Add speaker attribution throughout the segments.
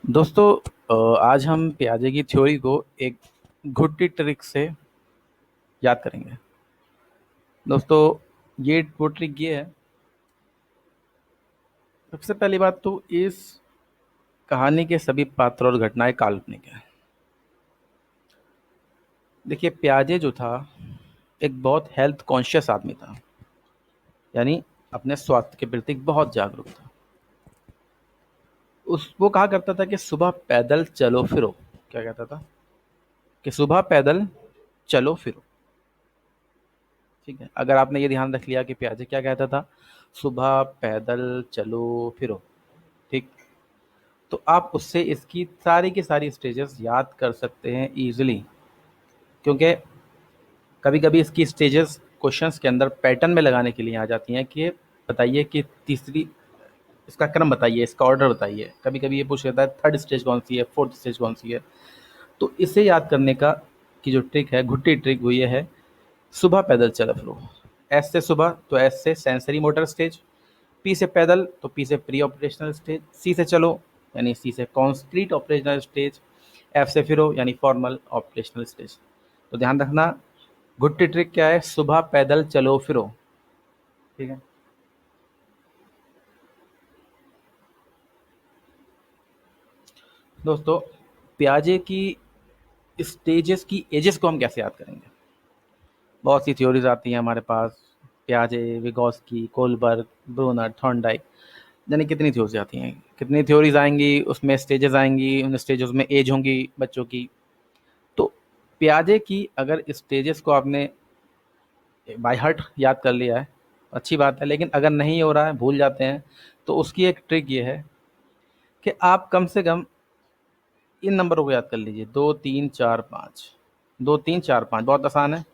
Speaker 1: दोस्तों आज हम पियाजे की थ्योरी को एक गुड ट्रिक से याद करेंगे। दोस्तों ये वो ट्रिक ये है। सबसे पहली बात तो इस कहानी के सभी पात्र और घटनाएं काल्पनिक है। देखिए पियाजे जो था एक बहुत हेल्थ कॉन्शियस आदमी था, यानी अपने स्वास्थ्य के प्रति बहुत जागरूक था। उस वो कहा करता था कि सुबह पैदल चलो फिरो। क्या कहता था? कि सुबह पैदल चलो फिरो। ठीक है, अगर आपने ये ध्यान रख लिया कि प्याजे क्या कहता था, सुबह पैदल चलो फिरो। ठीक, तो आप उससे इसकी सारी की सारी स्टेजेस याद कर सकते हैं इजीली, क्योंकि कभी कभी इसकी स्टेजेस क्वेश्चंस के अंदर पैटर्न में लगाने के लिए आ जाती हैं कि बताइए कि तीसरी इसका क्रम बताइए, इसका ऑर्डर बताइए। कभी कभी ये पूछ लेता है थर्ड स्टेज कौन सी है, फोर्थ स्टेज कौन सी है। तो इसे याद करने का की जो ट्रिक है, घुट्टी ट्रिक, वो ये है, सुबह पैदल चलो फिरो। एस से सुबह तो एस से सेंसरी मोटर स्टेज, पी से पैदल तो पी से प्री ऑपरेशनल स्टेज, सी से चलो यानी सी से कॉन्क्रीट ऑपरेशनल स्टेज, एफ से फिरो यानी फॉर्मल ऑपरेशनल स्टेज। तो ध्यान रखना, गुड ट्रिक क्या है? सुबह पैदल चलो फिरो। ठीक है दोस्तों, प्याजे की स्टेजेस की एजेस को हम कैसे याद करेंगे? बहुत सी थ्योरीज आती हैं हमारे पास, प्याजे, विगोस्की, कोलबर्ग, ब्रूनर, थॉर्नडाइक, यानी कितनी थ्योरीज आती हैं, कितनी थ्योरीज आएंगी, उसमें स्टेजेस आएंगी, उन स्टेजेस में एज होंगी बच्चों की। तो प्याजे की अगर स्टेजेस को आपने बाय हार्ट याद कर लिया है, अच्छी बात है, लेकिन अगर नहीं हो रहा है, भूल जाते हैं, तो उसकी एक ट्रिक ये है कि आप कम से कम इन नंबरों को याद कर लीजिए, 2 3 4 5। 2 3 4 5 बहुत आसान है।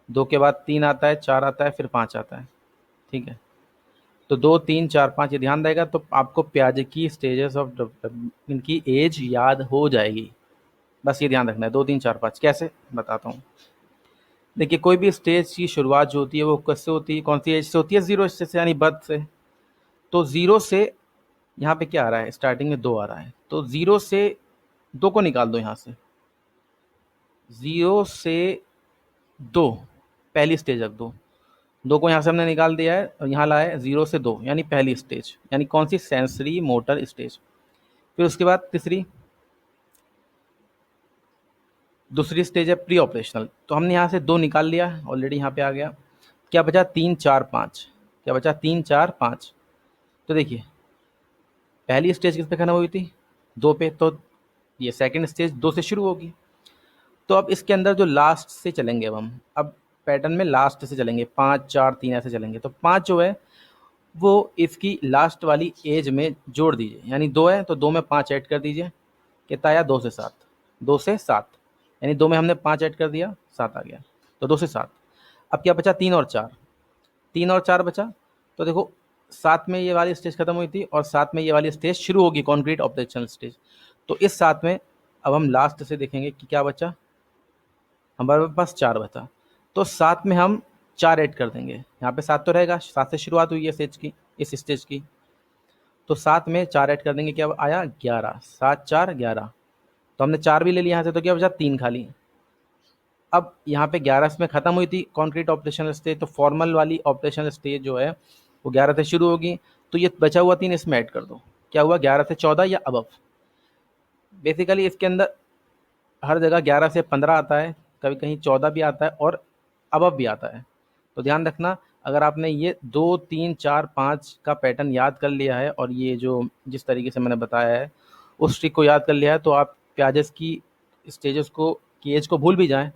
Speaker 1: दो के बाद तीन आता है, चार आता है, फिर पाँच आता है। ठीक है, तो 2 3 4 5 ये ध्यान रहेगा तो आपको प्याजे की स्टेजेस ऑफ डेवलपमेंट, इनकी एज याद हो जाएगी। बस ये ध्यान रखना है। 2 3 4 5 कैसे, बताता हूँ। देखिए कोई भी स्टेज की शुरुआत जो होती है वो कैसे होती है, कौन सी एज से होती है? जीरो स्टेज से, यानी बर्थ से। तो जीरो से यहाँ पे क्या आ रहा है? स्टार्टिंग में दो आ रहा है, तो जीरो से दो को निकाल दो यहाँ से। जीरो से दो, पहली स्टेज रख दो। दो को यहाँ से हमने निकाल दिया है और यहाँ लाया है जीरो से दो, यानी पहली स्टेज, यानी कौन सी? Sensory motor stage. फिर उसके बाद तीसरी, दूसरी स्टेज है प्री ऑपरेशनल। तो हमने यहाँ से दो निकाल लिया, ऑलरेडी यहाँ पे आ गया। क्या बचा? 3 4 5। क्या बचा? 3 4 5। तो देखिए पहली स्टेज किस पे खत्म हुई थी? दो पे। तो ये सेकंड स्टेज दो से शुरू होगी। तो अब इसके अंदर जो लास्ट से चलेंगे, अब पैटर्न में लास्ट से चलेंगे, 5 4 3 ऐसे चलेंगे। तो पाँच जो है वो इसकी लास्ट वाली एज में जोड़ दीजिए, यानी दो है तो दो में पाँच ऐड कर दीजिए। कितना आया? 2 से 7। 2 से 7, यानी दो में हमने पाँच ऐड कर दिया, सात आ गया। तो 2 से 7। अब क्या बचा? तीन और चार। तीन और चार बचा। तो देखो सात में ये वाली स्टेज खत्म हुई थी और सात में ये वाली स्टेज शुरू होगी, कॉन्क्रीट ऑपरेशनल स्टेज। तो इस सात में अब हम लास्ट से देखेंगे कि क्या बचा। हमारे पास चार बचा, तो सात में हम चार ऐड कर देंगे। यहाँ पे सात तो रहेगा, सात से शुरुआत हुई है स्टेज की, इस स्टेज की। तो सात में चार ऐड कर देंगे, क्या आया? 11। 7 4 11। तो हमने चार भी ले लिया यहाँ से, तो क्या बचा? तीन खाली। अब यहाँ पे 11 में खत्म हुई थी कॉन्क्रीट ऑपरेशनल स्टेज, तो फॉर्मल वाली ऑपरेशनल स्टेज जो है वो 11 से शुरू होगी। तो ये बचा हुआ तीन इसमें ऐड कर दो। क्या हुआ? 11 से 14 या अबव। बेसिकली इसके अंदर हर जगह 11 से 15 आता है, कभी कहीं 14 भी आता है और अबव भी आता है। तो ध्यान रखना, अगर आपने ये 2 3 4 5 का पैटर्न याद कर लिया है और ये जो जिस तरीके से मैंने बताया है उस ट्रिक को याद कर लिया है, तो आप प्याजेस की स्टेजेस को, की एज को भूल भी जाएं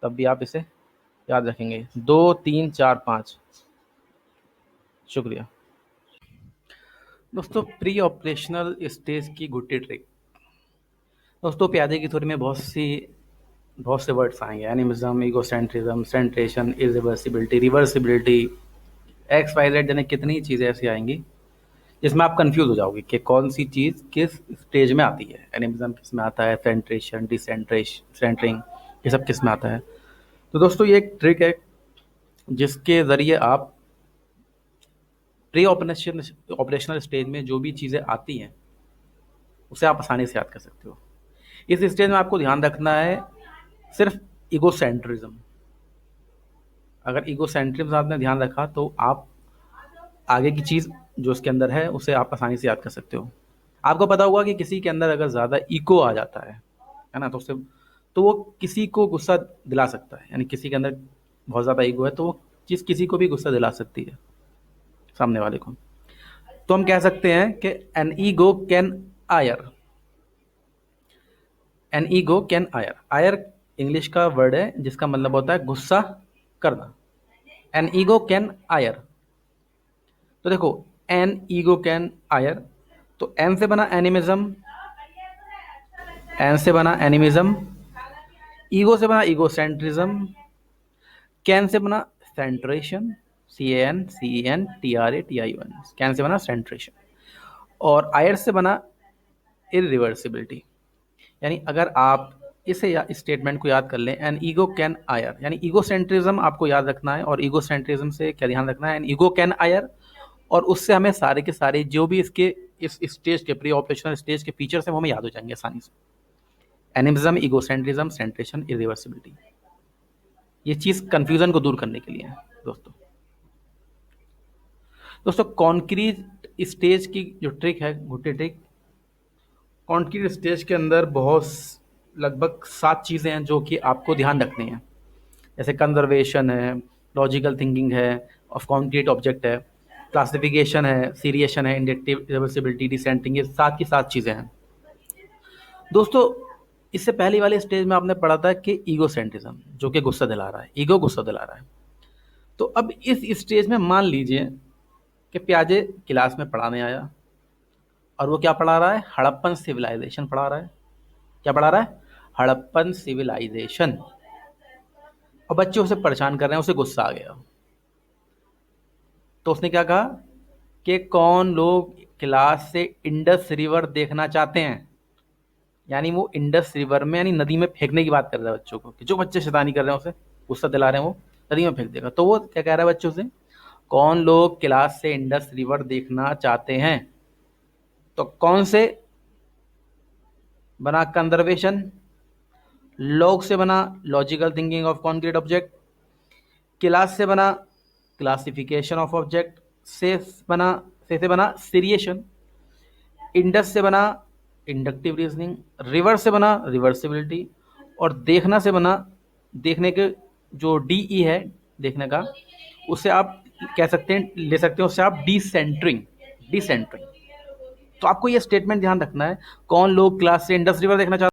Speaker 1: तब भी आप इसे याद रखेंगे। 2 3 4 5। शुक्रिया दोस्तों। प्री ऑपरेशनल स्टेज की गुट्टी ट्रिक। दोस्तों प्याजे की थ्योरी में बहुत से वर्ड्स आएंगे, animism, egocentrism, centration, irreversibility, reversibility, X Y Z, यानी कितनी चीज़ें ऐसी आएंगी जिसमें आप कंफ्यूज हो जाओगे कि कौन सी चीज़ किस स्टेज में आती है। एनिमिज्म किस में आता है, सेंट्रेशन, डिसेंट्रेशन, सेंटरिंग, ये सब किस में आता है। तो दोस्तों ये एक ट्रिक है जिसके ज़रिए आप प्री ऑपरेशनल स्टेज में जो भी चीज़ें आती हैं उसे आप आसानी से याद कर सकते हो। इस स्टेज में आपको ध्यान रखना है सिर्फ ईगोसेंट्रिज्म। अगर ईगोसेंट्रिज्म आपने ध्यान रखा तो आप आगे की चीज़ जो उसके अंदर है उसे आप आसानी से याद कर सकते हो। आपको पता होगा कि किसी के अंदर अगर ज़्यादा ईगो आ जाता है ना, तो वो किसी को गुस्सा दिला सकता है। यानी किसी के अंदर बहुत ज़्यादा ईगो है तो वो चीज़ किसी को भी गुस्सा दिला सकती है, सामने वाले को। तो हम कह सकते हैं कि an ego can ire, an ego can ire. Ire English का वर्ड है जिसका मतलब होता है गुस्सा करना। An ego can ire. तो देखो, एन ईगो कैन आयर, तो एन से बना एनिमिज्म, एन से बना एनिमिज्म, ईगो से बना ईगोसेंट्रिज्म, कैन से बना सेंट्रेशन, CANCENTRATION, कैन से बना सेंट्रेशन, और आयर से बना इरिवर्सिबिलिटी। यानी अगर आप इसे स्टेटमेंट को याद कर लें, एन ईगो कैन आयर, यानी ईगोसेंट्रिज्म आपको याद रखना है। और ईगोसेंट्रिज्म से क्या ध्यान रखना है, एन ईगो कैन आयर, और उससे हमें सारे के सारे जो भी इसके इस स्टेज के प्री ऑपरेशनल स्टेज के फीचर्स हैं वो हमें याद हो जाएंगे आसानी से। एनिमिज्म, ईगोसेंट्रिज्म, सेंट्रेशन, इरिवर्सिबिलिटी, ये चीज़ कंफ्यूजन को दूर करने के लिए है दोस्तों। दोस्तों कॉन्क्रीट स्टेज की जो ट्रिक है, घुट्टी ट्रिक, कॉन्क्रीट स्टेज के अंदर बहुत लगभग 7 चीज़ें हैं जो कि आपको ध्यान रखनी है। जैसे कंजर्वेशन है, लॉजिकल थिंकिंग है, ऑफ कॉन्क्रीट ऑब्जेक्ट है, क्लासिफिकेशन है, सीरिएशन है, इंडक्टिव, रिवर्सिबिलिटी, डिसेंटिंग, ये 7 की 7 चीज़ें हैं दोस्तों। इससे पहली वाले स्टेज में आपने पढ़ा था कि ईगोसेंट्रिज्म, जो कि गुस्सा दिला रहा है, ईगो गुस्सा दिला रहा है। तो अब इस स्टेज में मान लीजिए कि प्याजे क्लास में पढ़ाने आया और वो क्या पढ़ा रहा है, हड़प्पन सिविलाइजेशन पढ़ा रहा है। क्या पढ़ा रहा है, हड़प्पन सिविलाइजेशन। और बच्चे उसे परेशान कर रहे हैं, उसे गुस्सा आ गया। तो उसने क्या कहा कि कौन लोग क्लास से इंडस रिवर देखना चाहते हैं। यानी वो इंडस रिवर में, यानी नदी में फेंकने की बात कर रहा है बच्चों को, कि जो बच्चे शैतानी कर रहे हैं उसे गुस्सा दिला रहे हैं वो नदी में फेंक देगा। तो वो क्या कह रहा है बच्चों से, कौन लोग क्लास से इंडस रिवर देखना चाहते हैं। तो कौन से बना कंजर्वेशन, लॉग से बना logical thinking of concrete object, class से बना क्लासिफिकेशन ऑफ ऑब्जेक्ट, से बना सीरिएशन, इंडस से बना इंडक्टिव रीजनिंग, रिवर से बना रिवर्सिबिलिटी, और देखना से बना, देखने के जो DE है देखने का, उसे आप कह सकते हैं, ले सकते हैं उससे आप डिसेंटरिंग, डिसेंटरिंग। तो आपको ये स्टेटमेंट ध्यान रखना है, कौन लोग क्लास से इंडस रिवर देखना चाहते